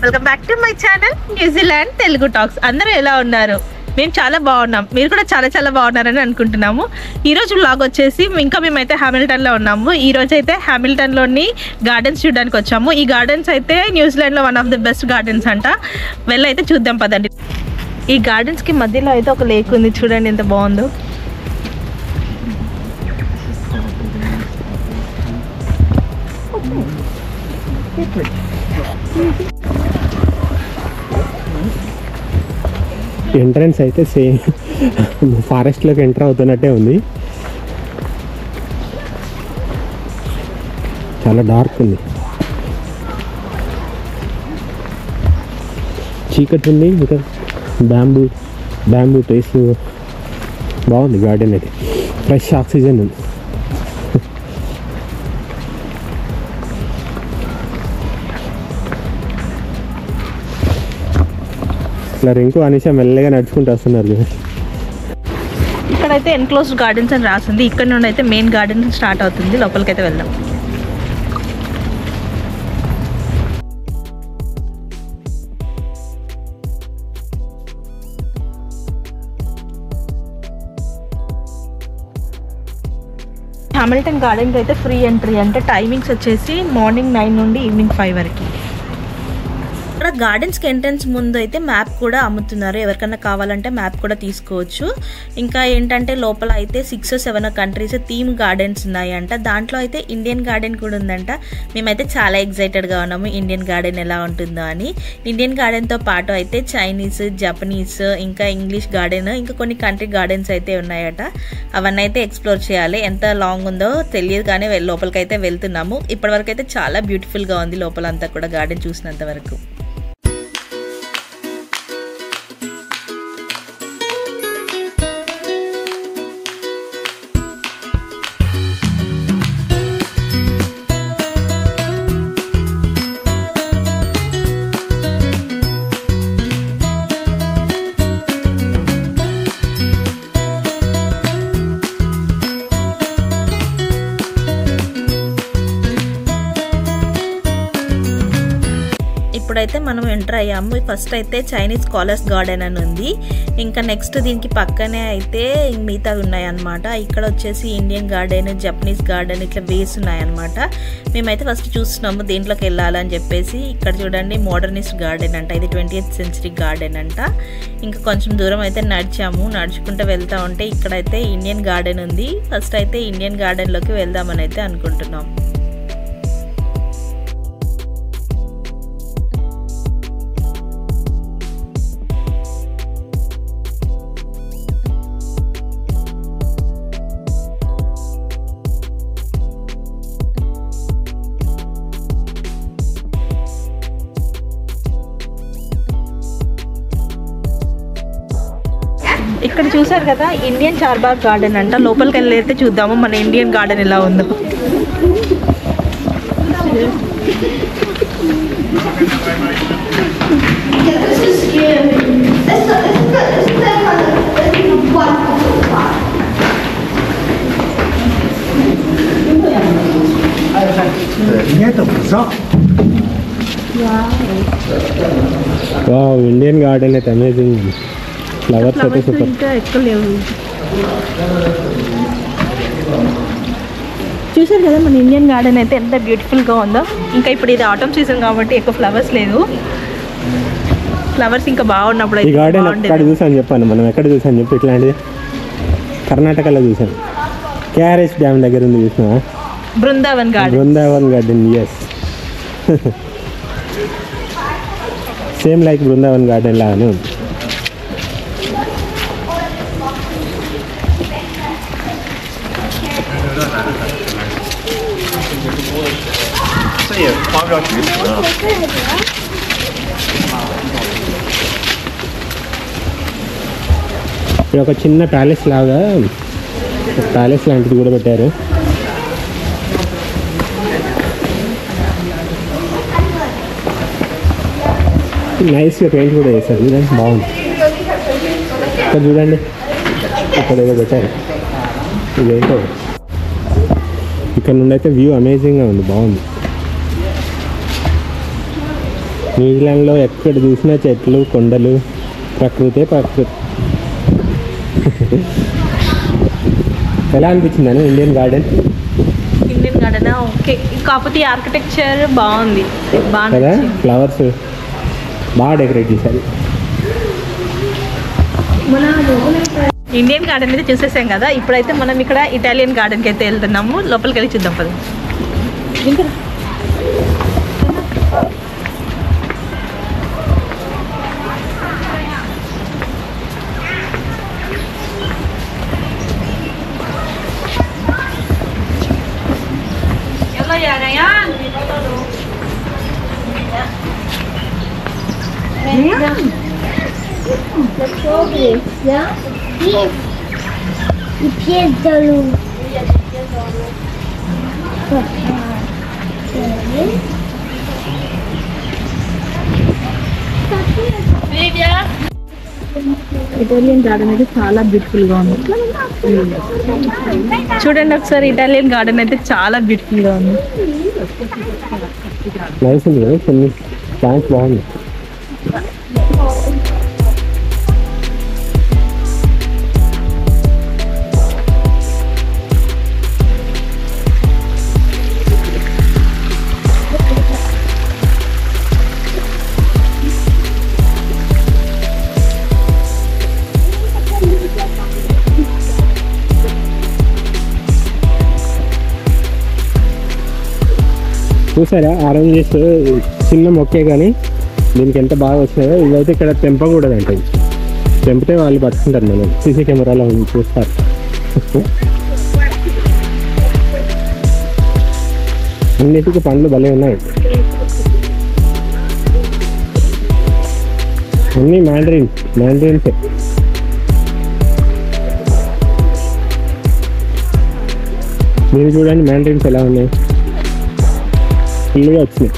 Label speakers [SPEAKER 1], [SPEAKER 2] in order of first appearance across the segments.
[SPEAKER 1] Welcome back to my channel New Zealand Telugu talks. అందరూ ఎలా ఉన్నారు? మేము చాలా బాగున్నాం, మీరు కూడా చాలా చాలా బాగున్నారని అనుకుంటున్నాము. ఈరోజు వ్లాగ్ వచ్చేసి ఇంకా మేమైతే హామిల్టన్లో ఉన్నాము. ఈరోజు అయితే హామిల్టన్లోని గార్డెన్స్ చూడడానికి వచ్చాము. ఈ గార్డెన్స్ అయితే న్యూజిలాండ్లో one of the best gardens అంట. వెళ్ళైతే చూద్దాం పదండి. ఈ గార్డెన్స్కి మధ్యలో అయితే ఒక లేక్ ఉంది, చూడండి ఎంత బాగుందో.
[SPEAKER 2] ఎంట్రన్స్ అయితే సేమ్ ఫారెస్ట్లోకి ఎంటర్ అవుతున్నట్టే ఉంది. చాలా డార్క్ ఉంది, చీకటి ఉంది. ఇంకా బ్యాంబూ ట్రీస్ బాగుంది. గార్డెన్ అయితే ఫ్రెష్ ఆక్సిజన్ ఉంది. ఇలా రింకు అనిషా మెల్లగా నడుచుకుంటూ వస్తున్నారు కదా.
[SPEAKER 1] ఇక్కడైతే ఎన్క్లోజ్డ్ గార్డెన్స్ అని రాసింది. ఇక్కడ నుండి అయితే మెయిన్ గార్డెన్ స్టార్ట్ అవుతుంది. లోపలికి అయితే వెళ్దాం. హామిల్టన్ గార్డెన్కి అయితే ఫ్రీ ఎంట్రీ, అంటే టైమింగ్స్ వచ్చేసి మార్నింగ్ 9 నుండి ఈవినింగ్ 5 వరకు. ఇక్కడ గార్డెన్స్కి ఎంట్రన్స్ ముందు అయితే మ్యాప్ కూడా అమ్ముతున్నారు. ఎవరికైనా కావాలంటే మ్యాప్ కూడా తీసుకోవచ్చు. ఇంకా ఏంటంటే లోపల అయితే 6 or 7 కంట్రీస్ థీమ్ గార్డెన్స్ ఉన్నాయంట. దాంట్లో అయితే ఇండియన్ గార్డెన్ కూడా ఉందంట. మేమైతే చాలా ఎక్సైటెడ్గా ఉన్నాము ఇండియన్ గార్డెన్ ఎలా ఉంటుందో అని. ఇండియన్ గార్డెన్తో పాటు అయితే చైనీస్, జపనీస్, ఇంకా ఇంగ్లీష్ గార్డెన్, ఇంకా కొన్ని కంట్రీ గార్డెన్స్ అయితే ఉన్నాయట. అవన్నీ అయితే ఎక్స్ప్లోర్ చేయాలి. ఎంత లాంగ్ ఉందో తెలియదు కానీ లోపలికి అయితే వెళ్తున్నాము. ఇప్పటివరకు అయితే చాలా బ్యూటిఫుల్గా ఉంది లోపలంతా కూడా గార్డెన్ చూసినంత వరకు. ఇప్పుడైతే మనం ఎంటర్ అయ్యాము. ఫస్ట్ అయితే చైనీస్ స్కాలర్స్ గార్డెన్ అని ఉంది. ఇంకా నెక్స్ట్ దీనికి పక్కనే అయితే మిగతా ఉన్నాయన్నమాట. ఇక్కడ వచ్చేసి ఇండియన్ గార్డెన్, జపనీస్ గార్డెన్, ఇట్లా వేస్ ఉన్నాయన్నమాట. మేమైతే ఫస్ట్ చూస్తున్నాము దేంట్లోకి వెళ్ళాలని చెప్పేసి. ఇక్కడ చూడండి మోడర్నిస్ట్ గార్డెన్ అంట. ఇది 20th century గార్డెన్ అంట. ఇంకా కొంచెం దూరం అయితే నడుచుకుంటూ వెళ్తా ఉంటే ఇక్కడైతే ఇండియన్ గార్డెన్ ఉంది. ఫస్ట్ అయితే ఇండియన్ గార్డెన్లోకి వెళ్దామని అయితే అనుకుంటున్నాం. ఇక్కడ చూసారు కదా ఇండియన్ చార్బాగ్ గార్డెన్ అంట. లోపలికి వెళ్ళి అయితే చూద్దాము మన ఇండియన్ గార్డెన్ ఎలా ఉందో.
[SPEAKER 2] ఇండియన్ గార్డెన్ అయితే అమేజింగ్. ఫ్లవర్స్ అయితే సూపర్.
[SPEAKER 1] ఇంకా ఎక్కువ లేవు. చూసారు కదా మన ఇండియన్ గార్డెన్ అయితే ఎంత బ్యూటిఫుల్గా ఉందో. ఇంకా ఇప్పుడు ఇది ఆటమ్ సీజన్ కాబట్టి ఎక్కువ ఫ్లవర్స్ లేదు. ఫ్లవర్స్ ఇంకా బాగున్నప్పుడు
[SPEAKER 2] ఈ గార్డెన్ ఎక్కడ చూసాను చెప్పాను, మనం ఎక్కడ చూసాను చెప్పి ఇట్లాంటిది కర్ణాటకలో చూసాను. KRS డ్యామ్ దగ్గర ఉంది, చూసినా?
[SPEAKER 1] Brindavan
[SPEAKER 2] garden. Yes, same like Brindavan garden లాగానే ఉంది. ఇక్కడ ఒక చిన్న ప్యాలెస్ లాంటిది కూడా పెట్టారు. నైస్గా పెయింట్ కూడా చేశారు, చూడండి బాగుంది. ఇక్కడ చూడండి ఇక్కడ ఏదో పెట్టారు, ఇదేంటో. ఇక్కడ నుండి అయితే వ్యూ అమేజింగ్గా ఉంది, బాగుంది. న్యూజిలాండ్లో ఎక్కడ చూసినా చెట్లు, కొండలు, ప్రకృతి. ఎలా అనిపించిందని Indian garden?
[SPEAKER 1] Indian garden okay, కాకపోతే ఆర్కిటెక్చర్ బాగుంది
[SPEAKER 2] కదా, ఫ్లవర్స్ బాగా డెకరేట్ చేశారు.
[SPEAKER 1] ఇండియన్ గార్డెన్ అయితే చూసేసాం కదా, ఇప్పుడైతే మనం ఇక్కడ ఇటాలియన్ గార్డెన్కి అయితే వెళ్తున్నాము. లోపలికి వెళ్ళి చూద్దాం పద.
[SPEAKER 3] I piedolo.
[SPEAKER 1] ఇటాలియన్ గార్డెన్ అయితే చాలా బ్యూటిఫుల్గా ఉంది. చూడండి ఒకసారి, ఇటాలియన్ గార్డెన్ అయితే చాలా బ్యూటిఫుల్గా ఉంది.
[SPEAKER 2] నైస్ ఉంది కదా, కొన్ని ప్లాంట్స్ బాగుంది. చూసారా, ఆరెంజెస్ చిన్న మొక్కే కానీ దీనికి ఎంత బాగా వచ్చినాయో. ఇవైతే ఇక్కడ తెంపకూడదంట, తెంపితే వాళ్ళు పట్టుకుంటారు, మనం సీసీ కెమెరాలో చూస్తారు. అన్నిటికీ పండ్లు భలే ఉన్నాయి. అన్నీ మ్యాండరిన్స్. మీరు చూడండి మ్యాండరిన్స్ ఎలా ఉన్నాయి, ఫుల్గా వచ్చినాయి.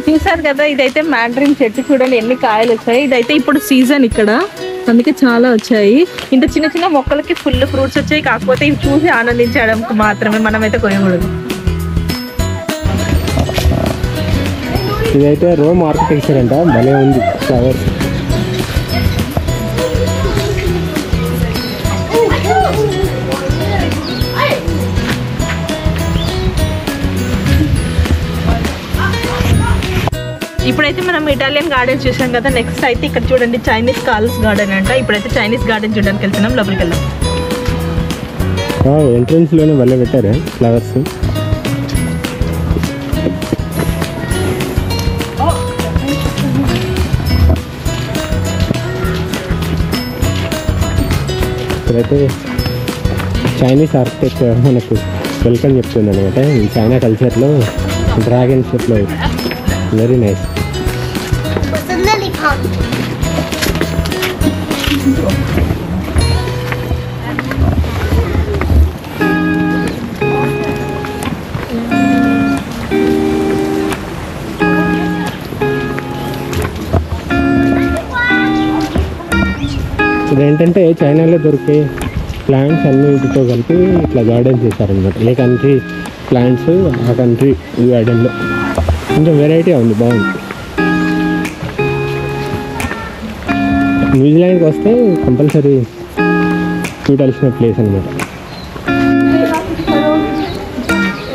[SPEAKER 1] చూసారు కదా, ఇదైతే మ్యాండరిన్ చెట్టు. చూడండి ఎన్ని కాయలు వచ్చాయి. ఇదైతే ఇప్పుడు సీజన్ ఇక్కడ, అందుకే చాలా వచ్చాయి. ఇంత చిన్న చిన్న మొక్కలకి ఫుల్ ఫ్రూట్స్ వచ్చాయి. కాకపోతే ఇవి చూసి ఆనందించడానికి మాత్రమే, మనమైతే కొనకూడదు.
[SPEAKER 2] ఇదైతే రోమ్ ఆర్కిటెక్చర్ అంట, భలే ఉంది ఫ్లవర్స్.
[SPEAKER 1] ఇప్పుడైతే మనం ఇటాలియన్ గార్డెన్ చూసాం కదా, నెక్స్ట్ అయితే ఇక్కడ చూడండి చైనీస్ కాల్స్ గార్డెన్ అంట. ఇప్పుడైతే చైనీస్ గార్డెన్ చూడడానికి వెళ్తున్నాం, లోపలికి వెళ్దాం.
[SPEAKER 2] ఎంట్రన్స్ లోనే భలే పెట్టారు ఫ్లవర్స్. ఇక్కడైతే చైనీస్ ఆర్కిటెక్చర్ మనకు వెల్కమ్ చెప్తుంది అనమాట. ఈ చైనా కల్చర్లో డ్రాగన్ షేప్లో వెరీ నైస్. ఇదేంటంటే చైనాలో దొరికే ప్లాంట్స్ అన్ని వీటితో కలిపి ఇట్లా గార్డెన్ చేశారనమాట. ఏ కంట్రీ ప్లాంట్స్ ఆ కంట్రీ ఈ గార్డెన్లో కొంచెం వెరైటీ ఉంది, బాగుంది. న్యూజిలాండ్కి వస్తే కంపల్సరీ చూడాల్సిన ప్లేస్ అనమాట.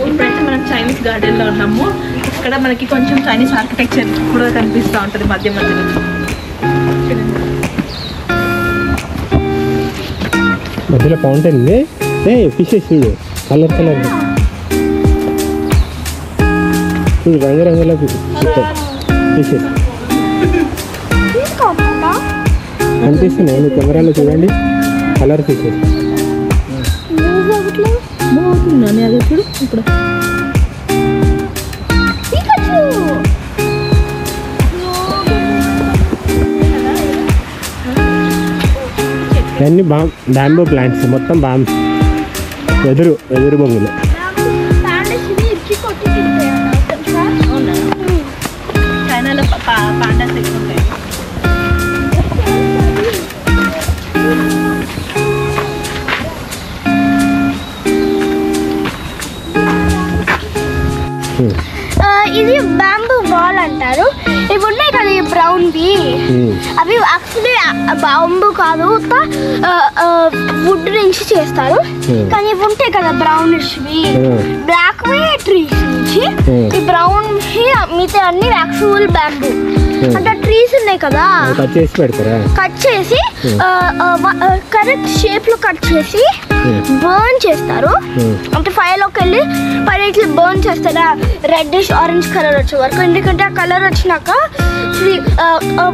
[SPEAKER 1] ఇప్పుడైతే మనం చైనీస్ గార్డెన్లో ఉన్నాము. ఇక్కడ మనకి కొంచెం చైనీస్ ఆర్కిటెక్చర్ కూడా కనిపిస్తూ ఉంటుంది మధ్య మధ్యలో.
[SPEAKER 2] మధ్యలో ఫౌంటైన్ ఉంది. ఫిషెస్ చూడు, కలర్ చూడు, రంగురంగుల ఫిషెస్ కనిపిస్తున్నాయి మీ కెమెరాలో. చూడండి కలర్ ఫిషెస్.
[SPEAKER 1] బాగుంటుందని అది చూడు. ఇప్పుడు
[SPEAKER 2] ఇవన్నీ బ్యాంబూ ప్లాంట్స్, మొత్తం వెదురు బొంగులు.
[SPEAKER 1] చైనాలో పాండాస్ ఎక్కువ ఉంటాయి.
[SPEAKER 3] యాక్చువల్లీ బాంబు కాదు, వుడ్ నుంచి చేస్తారు. కానీ ఇవి ఉంటాయి కదా బ్రౌనిష్వి, బ్లాక్ ట్రీస్ నుంచి, ఈ బ్రౌన్ మిగతా అన్ని యాక్చువల్ బ్యాంబూ. అంటే ట్రీస్ ఉన్నాయి కదా, కట్ చేసి కరెక్ట్ షేప్ లో కట్ చేసి బర్న్ చేస్తారు. అంటే ఫైర్ లోకి వెళ్ళి పైన ఇట్లా బర్న్ చేస్తారా రెడ్డిష్ ఆరెంజ్ కలర్ వచ్చే వరకు. ఎందుకంటే ఆ కలర్ వచ్చినాక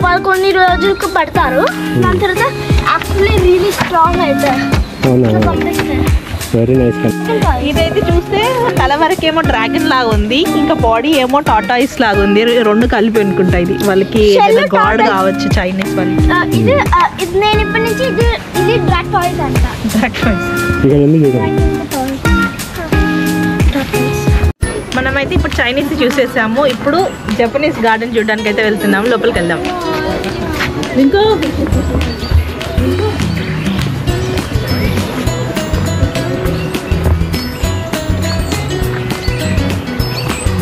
[SPEAKER 3] వాళ్ళు కొన్ని రోజులకు పడతారు. దాని తర్వాత యాక్చువల్లీ రియలీ స్ట్రాంగ్ అవుతారు.
[SPEAKER 2] Very nice.
[SPEAKER 1] ఇదైతే చూస్తే తల వరకేమో డ్రాగన్ లాగా ఉంది, ఇంకా బాడీ ఏమో టాటాయిస్ లాగా ఉంది. రెండు కలిపి అనుకుంటా ఇది వాళ్ళకి గాడ్ కావచ్చు చైనీస్ వాళ్ళకి.
[SPEAKER 3] ఇది నేను ఇప్పటి నుంచి ఇది డ్రాటాయిస్ అంట.
[SPEAKER 1] మనమైతే ఇప్పుడు చైనీస్ చూసేసాము. ఇప్పుడు జపనీస్ గార్డెన్ చూడడానికి అయితే వెళ్తున్నాము. లోపలికి వెళ్దాం. ఇంకో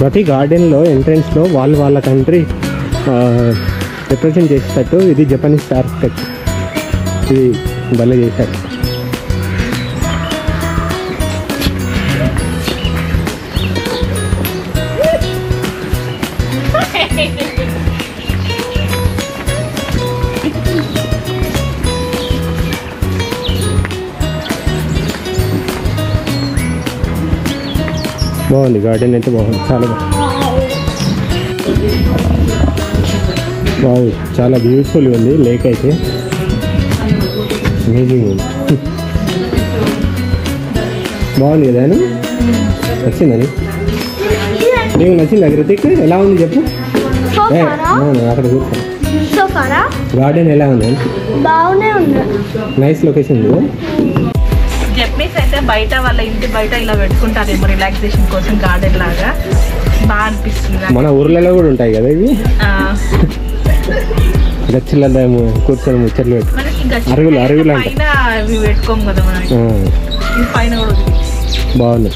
[SPEAKER 2] ప్రతి గార్డెన్లో ఎంట్రెన్స్లో వాళ్ళ కంట్రీ రిప్రజెంట్ చేసేటట్టు ఇది జపనీస్ ఆర్కిటెక్ట్ ఇది భలే చేశారు. బాగుంది గార్డెన్ అయితే, బాగుంది, చాలా బాగుంది, చాలా బ్యూటిఫుల్గా ఉంది. లేక్ అయితే అమేజింగ్ ఉంది. బాగుంది కదా, నచ్చిందని నీకు నచ్చింది కృతిక్? ఎలా ఉంది చెప్పు. అక్కడ కూర్చో. గార్డెన్ ఎలా ఉంది?
[SPEAKER 3] బాగునే ఉంది,
[SPEAKER 2] నైస్ లొకేషన్.
[SPEAKER 1] జపనీస్ అయితే బయట వాళ్ళ ఇంటి బయట ఇలా పెట్టుకుంటారేమో రిలాక్సేషన్ కోసం, గార్డెన్ లాగా బాగా అనిపిస్తుంది.
[SPEAKER 2] మన ఊర్లలో కూడా ఉంటాయి కదా ఇవి, గచ్చిలలో కూర్చొని ముచ్చట్లు పెట్టుకుంటాం. అరుగులు
[SPEAKER 1] పైన పెట్టుకోము కదా మనం, పైన కూడా
[SPEAKER 2] బాగుంది.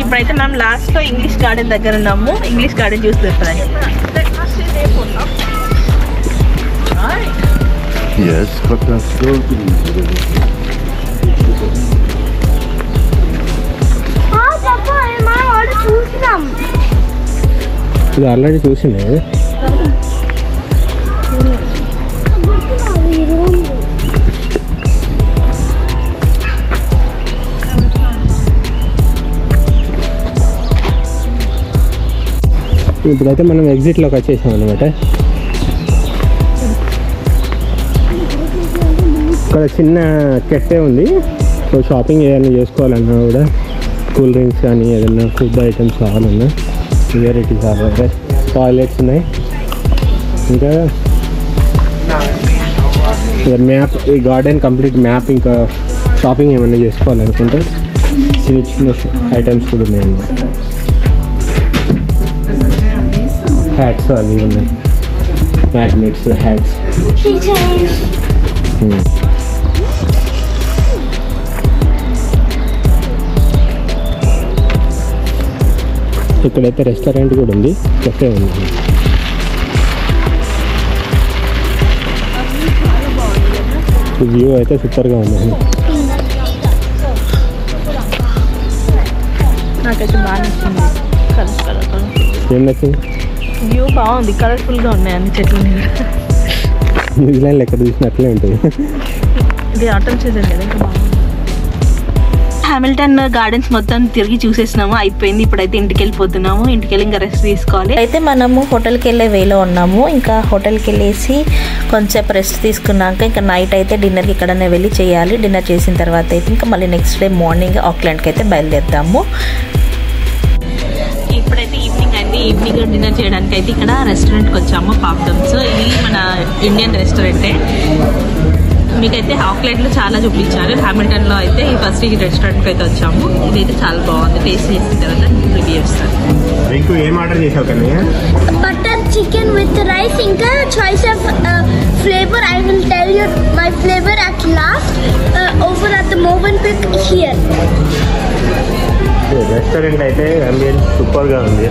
[SPEAKER 1] ఇప్పుడైతే మనం లాస్ట్ లో ఇంగ్లీష్ గార్డెన్ దగ్గర ఉన్నాము. ఇంగ్లీష్ గార్డెన్ చూసి చెప్తాను.
[SPEAKER 2] ఇది ఆల్రెడీ చూసిండే. ఇప్పుడైతే మనం ఎగ్జిట్లోకి వచ్చేసాం అనమాట. ఇక్కడ చిన్న కెఫే ఉంది. సో షాపింగ్ ఏదైనా చేసుకోవాలన్నా కూడా, కూల్ డ్రింక్స్ కానీ ఏదైనా ఫుడ్ ఐటమ్స్ కావాలన్నా వెరైటీస్ కావాలి. టాయిలెట్స్ ఉన్నాయి. ఇంకా మ్యాప్, ఈ గార్డెన్ కంప్లీట్ మ్యాప్, ఇంకా షాపింగ్ ఏమైనా చేసుకోవాలనుకుంటే చిన్న చిన్న ఐటమ్స్ కూడా ఉన్నాయి అన్నమాట. హ్యాట్స్ అవి ఉన్నాయి, మ్యాగ్నెట్స్, హ్యాట్స్. ఇక్కడైతే రెస్టారెంట్ కూడా ఉంది, కెఫే ఉంది. వ్యూ అయితే సూపర్గా ఉంది.
[SPEAKER 1] నాకైతే బాగా నచ్చింది.
[SPEAKER 2] ఏం నచ్చింది?
[SPEAKER 1] వ్యూ బాగుంది, కలర్ఫుల్గా ఉన్నాయి అన్ని చెట్లు.
[SPEAKER 2] న్యూజిలాండ్లో ఎక్కడ చూసినా అట్లే ఉంటుంది.
[SPEAKER 1] ఇది ఆటం సీజన్ కదా, ఇంకా బాగుంది. హామిల్టన్ గార్డెన్స్ మొత్తం తిరిగి చూసేసినాము, అయిపోయింది. ఇప్పుడైతే ఇంటికి వెళ్ళిపోతున్నాము. ఇంటికి వెళ్ళి ఇంకా రెస్ట్ తీసుకోవాలి. అయితే మనము హోటల్కి వెళ్ళే వేలో ఉన్నాము. ఇంకా హోటల్కి వెళ్ళేసి కొంచెం రెస్ట్ తీసుకున్నాక ఇంకా నైట్ అయితే డిన్నర్కి ఇక్కడనే వెళ్ళి చేయాలి. డిన్నర్ చేసిన తర్వాత అయితే ఇంకా మళ్ళీ నెక్స్ట్ డే మార్నింగ్ ఆక్లాండ్కి అయితే బయలుదేరుతాము. ఇప్పుడైతే ఈవినింగ్ అయింది. ఈవినింగ్ డిన్నర్ చేయడానికి అయితే ఇక్కడ రెస్టారెంట్కి వచ్చాము, పాప్డమ్స్. ఇది మన ఇండియన్ రెస్టారెంటే. మీకైతే ఆక్లాండ్లో చాలా చూపించారు. హామిల్టన్లో అయితే ఫస్ట్ ఈ రెస్టారెంట్కి అయితే వచ్చాము. ఇదైతే చాలా బాగుంది. టేస్ట్ చేసిన తర్వాత రివ్యూ చేస్తాను.
[SPEAKER 2] ఏం ఆర్డర్ చేసావు Kannayya?
[SPEAKER 3] Butter chicken with rice. ఇంకా choice of flavour. I will tell you my flavour at last over at the Movenpick here.
[SPEAKER 2] Restaurant అయితే అంబియన్స్ సూపర్గా ఉంది.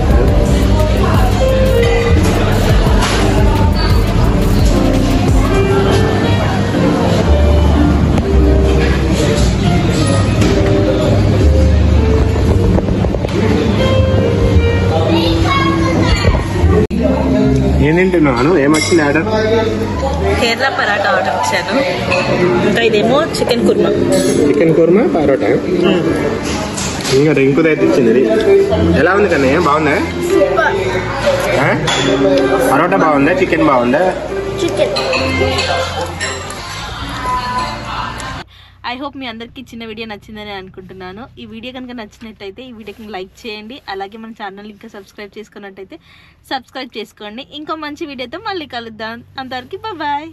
[SPEAKER 2] తింటున్నాను. ఏమొచ్చింది ఆర్డర్?
[SPEAKER 1] కేరళ పరాటా ఆర్డర్ ఇచ్చాను. ఇంకా ఇదేమో చికెన్ కుర్మా.
[SPEAKER 2] చికెన్ కుర్మా పరోటా. ఇంకా రింకుదైతే ఇచ్చింది. ఎలా ఉంది కన్నా? బాగుందా? పరోటా బాగుందా? చికెన్ బాగుందా?
[SPEAKER 3] చికెన్.
[SPEAKER 1] ఐ హోప్ మీ అందరికీ చిన్న వీడియో నచ్చిందని అనుకుంటున్నాను. ఈ వీడియో కనుక నచ్చినట్టయితే ఈ వీడియోకి లైక్ చేయండి. అలాగే మన ఛానల్ ఇంకా సబ్స్క్రైబ్ చేసుకున్నట్టయితే సబ్స్క్రైబ్ చేసుకోండి. ఇంకో మంచి వీడియోతో మళ్ళీ కలుద్దాం. అంతవరకు బాయ్.